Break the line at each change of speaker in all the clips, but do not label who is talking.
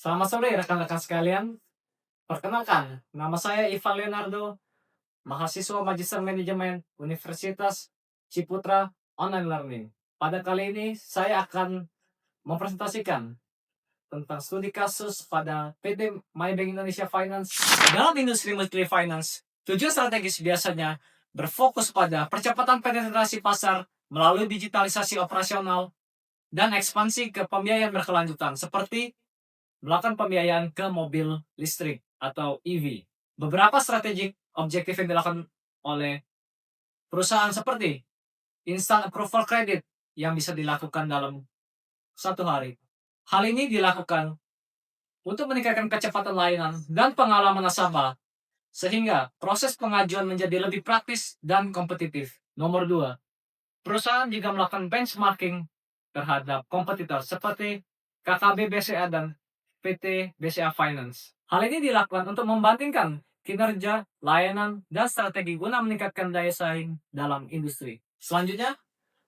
Selamat sore rekan-rekan sekalian. Perkenalkan, nama saya Ivan Leonardo, mahasiswa Magister Manajemen Universitas Ciputra Online Learning. Pada kali ini saya akan mempresentasikan tentang studi kasus pada PT Maybank Indonesia Finance. Dalam industri multi finance, tujuan strategis biasanya berfokus pada percepatan penetrasi pasar melalui digitalisasi operasional dan ekspansi ke pembiayaan berkelanjutan seperti melakukan pembiayaan ke mobil listrik atau EV. Beberapa strategik objektif yang dilakukan oleh perusahaan seperti instant approval credit yang bisa dilakukan dalam satu hari. Hal ini dilakukan untuk meningkatkan kecepatan layanan dan pengalaman nasabah sehingga proses pengajuan menjadi lebih praktis dan kompetitif. Nomor 2, perusahaan juga melakukan benchmarking terhadap kompetitor seperti KKB BCA dan PT BCA Finance. Hal ini dilakukan untuk membandingkan kinerja, layanan, dan strategi guna meningkatkan daya saing dalam industri. Selanjutnya,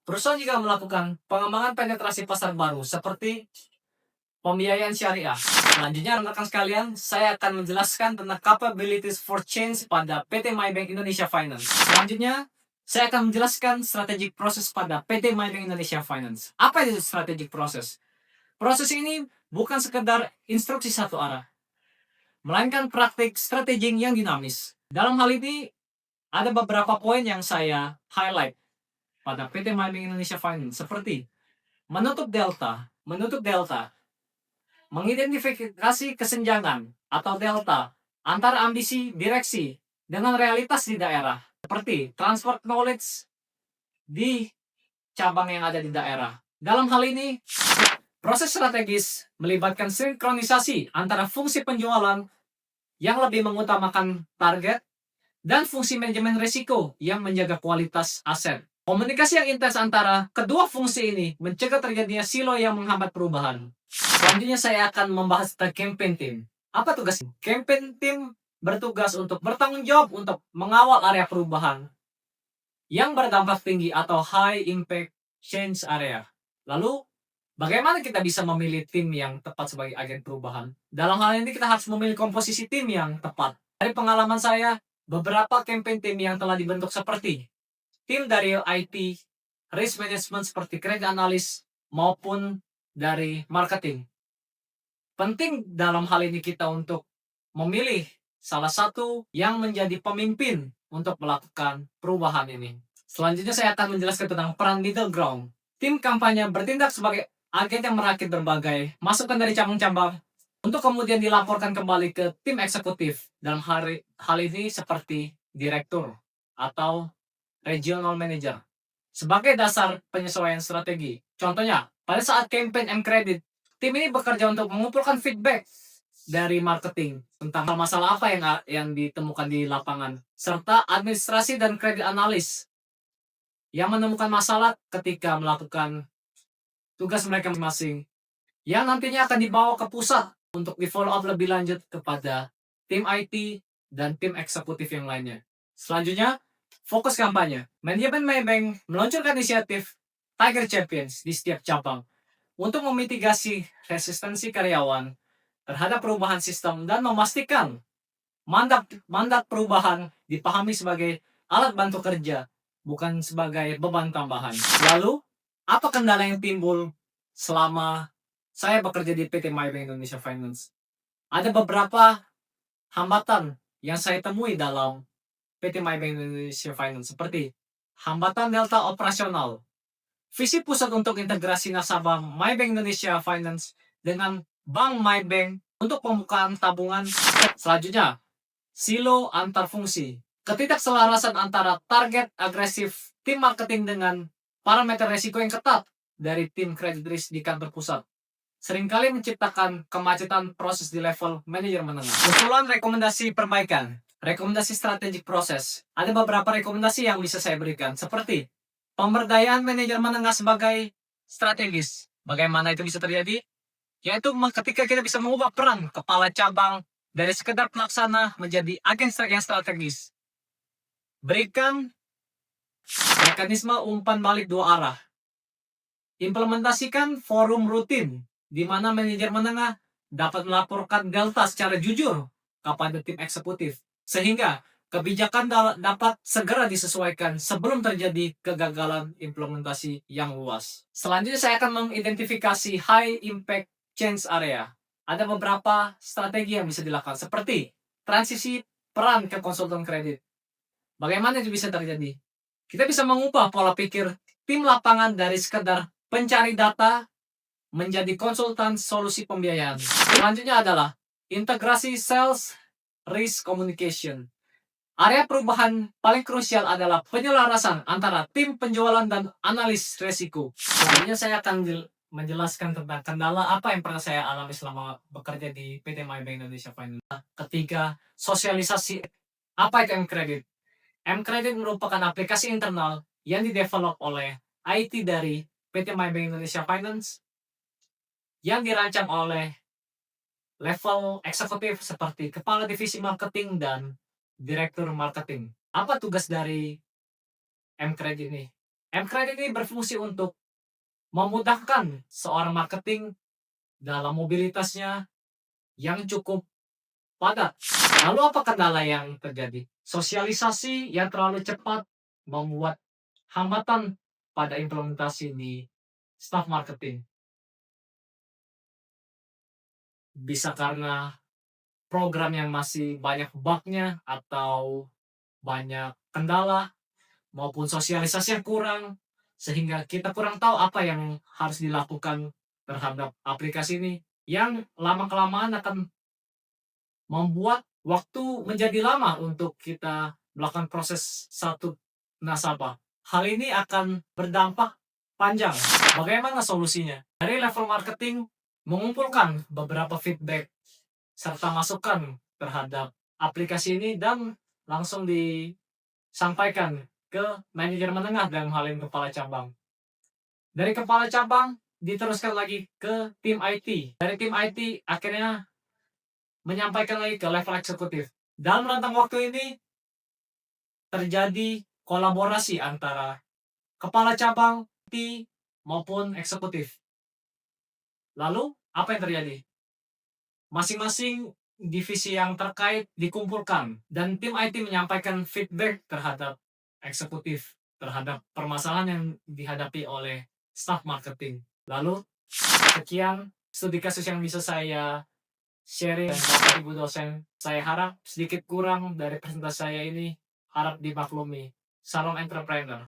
perusahaan juga melakukan pengembangan penetrasi pasar baru seperti pembiayaan syariah. Selanjutnya, rekan sekalian, saya akan menjelaskan tentang capabilities for change pada PT Maybank Indonesia Finance. Selanjutnya, saya akan menjelaskan strategic proses pada PT Maybank Indonesia Finance. Apa itu strategic proses? Proses ini bukan sekedar instruksi satu arah, melainkan praktik strategi yang dinamis. Dalam hal ini, ada beberapa poin yang saya highlight pada PT Maybank Indonesia Finance, seperti menutup delta, mengidentifikasi kesenjangan atau delta antara ambisi direksi dengan realitas di daerah, seperti transfer knowledge di cabang yang ada di daerah. Dalam hal ini, proses strategis melibatkan sinkronisasi antara fungsi penjualan yang lebih mengutamakan target dan fungsi manajemen risiko yang menjaga kualitas aset. Komunikasi yang intens antara kedua fungsi ini mencegah terjadinya silo yang menghambat perubahan. Selanjutnya saya akan membahas tentang campaign team. Apa tugas campaign team? Bertugas untuk bertanggung jawab untuk mengawal area perubahan yang berdampak tinggi atau high impact change area. Lalu, bagaimana kita bisa memilih tim yang tepat sebagai agen perubahan? Dalam hal ini kita harus memilih komposisi tim yang tepat. Dari pengalaman saya, beberapa campaign team yang telah dibentuk seperti tim dari IT, risk management seperti credit analyst, maupun dari marketing. Penting dalam hal ini kita untuk memilih salah satu yang menjadi pemimpin untuk melakukan perubahan ini. Selanjutnya saya akan menjelaskan tentang peran middle ground. Tim kampanye bertindak sebagai agen yang merakit berbagai masukan dari cabang-cabang untuk kemudian dilaporkan kembali ke tim eksekutif. Dalam hal ini seperti direktur atau regional manager sebagai dasar penyesuaian strategi. Contohnya, pada saat campaign and credit, tim ini bekerja untuk mengumpulkan feedback dari marketing tentang masalah apa yang ditemukan di lapangan, serta administrasi dan kredit analis yang menemukan masalah ketika melakukan tugas mereka masing-masing, yang nantinya akan dibawa ke pusat untuk di follow up lebih lanjut kepada tim IT dan tim eksekutif yang lainnya. Selanjutnya, fokus kampanye. Manajemen Maybank meluncurkan inisiatif Tiger Champions di setiap cabang untuk memitigasi resistensi karyawan terhadap perubahan sistem dan memastikan mandat perubahan dipahami sebagai alat bantu kerja, bukan sebagai beban tambahan. Lalu, apa kendala yang timbul selama saya bekerja di PT Maybank Indonesia Finance? Ada beberapa hambatan yang saya temui dalam PT Maybank Indonesia Finance, seperti hambatan delta operasional. Visi pusat untuk integrasi nasabah Maybank Indonesia Finance dengan Bank Maybank untuk pembukaan tabungan. Selanjutnya, silo antar fungsi. Ketidakselarasan antara target agresif tim marketing dengan parameter risiko yang ketat dari tim credit risk di kantor pusat seringkali menciptakan kemacetan proses di level manajer menengah. Usulan rekomendasi perbaikan. Rekomendasi strategik proses. Ada beberapa rekomendasi yang bisa saya berikan, seperti pemberdayaan manajer menengah sebagai strategis. Bagaimana itu bisa terjadi? Yaitu ketika kita bisa mengubah peran kepala cabang dari sekedar pelaksana menjadi agen yang strategis. Berikan mekanisme umpan balik dua arah. Implementasikan forum rutin di mana manajer menengah dapat melaporkan delta secara jujur kepada tim eksekutif, sehingga kebijakan dapat segera disesuaikan sebelum terjadi kegagalan implementasi yang luas. Selanjutnya saya akan mengidentifikasi high impact change area. Ada beberapa strategi yang bisa dilakukan, seperti transisi peran ke konsultan kredit. Bagaimana itu bisa terjadi? Kita bisa mengubah pola pikir tim lapangan dari sekedar pencari data menjadi konsultan solusi pembiayaan. Selanjutnya adalah integrasi sales risk communication. Area perubahan paling krusial adalah penyelarasan antara tim penjualan dan analis resiko. Selanjutnya saya akan menjelaskan tentang kendala apa yang pernah saya alami selama bekerja di PT Maybank Indonesia Finance. Ketiga, sosialisasi apa itu M-Credit. M-Credit merupakan aplikasi internal yang didevelop oleh IT dari PT Maybank Indonesia Finance yang dirancang oleh level eksekutif seperti kepala divisi marketing dan direktur marketing. Apa tugas dari M-Credit ini? M-Credit ini berfungsi untuk memudahkan seorang marketing dalam mobilitasnya yang cukup padat. Lalu apa kendala yang terjadi? Sosialisasi yang terlalu cepat membuat hambatan pada implementasi di staff marketing. Bisa karena program yang masih banyak bug-nya atau banyak kendala, maupun sosialisasi yang kurang, sehingga kita kurang tahu apa yang harus dilakukan terhadap aplikasi ini, yang lama-kelamaan akan membuat waktu menjadi lama untuk kita melakukan proses satu nasabah. Hal ini akan berdampak panjang. Bagaimana solusinya? Dari level marketing, mengumpulkan beberapa feedback serta masukan terhadap aplikasi ini dan langsung disampaikan ke manajer menengah dalam hal ini kepala cabang. Dari kepala cabang diteruskan lagi ke tim IT. Dari tim IT akhirnya menyampaikan lagi ke level eksekutif. Dalam rentang waktu ini terjadi kolaborasi antara kepala cabang, IT maupun eksekutif. Lalu apa yang terjadi? Masing-masing divisi yang terkait dikumpulkan dan tim IT menyampaikan feedback terhadap eksekutif terhadap permasalahan yang dihadapi oleh staff marketing. Lalu sekian studi kasus yang bisa saya sharing dan Bapak Ibu dosen. Saya harap sedikit kurang dari presentasi saya ini harap dimaklumi. Salam entrepreneur.